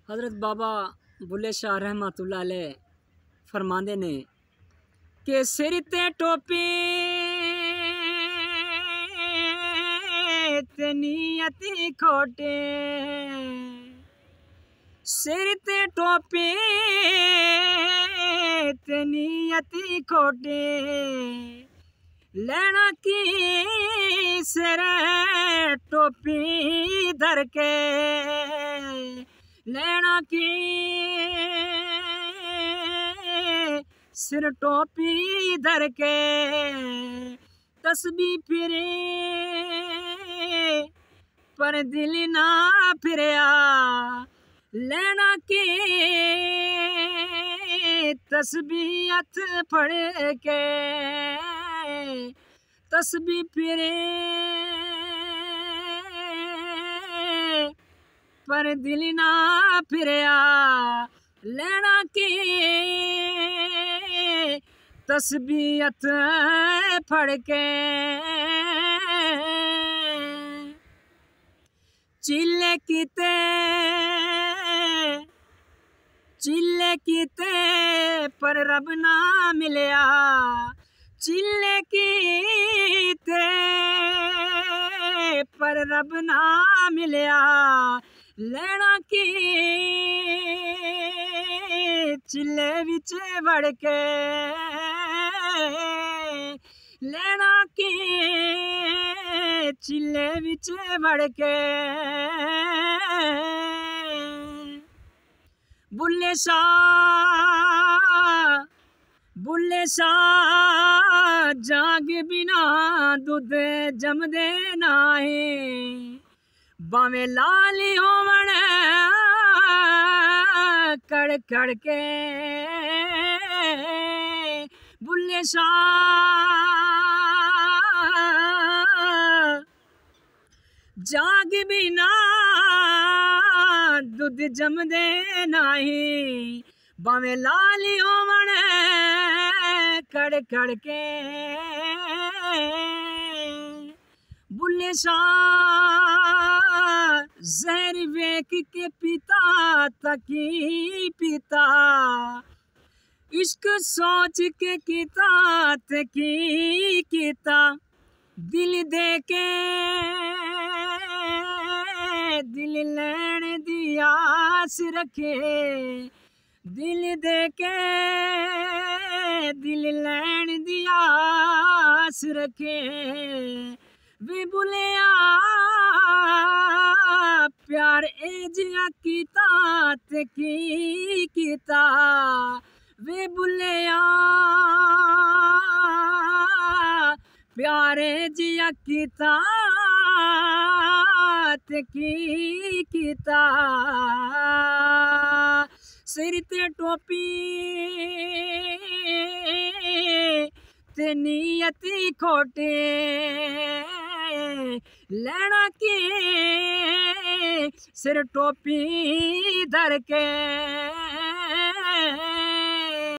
हज़रत बाबा बुल्ले शाह रहमतुल्लाह अलैह फरमांदे ने कि सिर ते टोपी ते नियती खोटे, सिर ते टोपी ते नियती खोटे, लेना की सिर टोपी धर के, लेना की सिर टोपी धर के, तस्बीह फिरे पर दिल ना फिरया, लेना की तस्बीह हथ फड़ के, तस्बीह फिरे पर दिल ना फिरया, लेना की तस्बीह हथ फड़ के, चिल्ले कीते पर रब ना मिलया, चिल्ले कीते पर रब ना मिलया, लेना की चिल्ले विच वड़ के, लेना की चिल्ले विच वड़ के, बुल्ले शाह जाग बिना दुध जमदे नाहे, बावे लाली होवण कड़ कड़ के, बुल्ले शाह जाग बिना दुध जमदे नाही, बावे लाली होवण कड़ कड़ के, बुल्ले शाह जहर वेख के पिता तकी पिता, इश्क सोच के किता तकी किता, दिल दे के दिल लैण दी आस रखे, दिल दे के दिल लैण दी आस रखे, वे बुलिया प्यार ए जिया कीता ते की कीता, वे बुलिया प्यारे जिया कीता ते की कीता, सिर ते टोपी ते नियती खोटे, लेना की सिर टोपी धर के।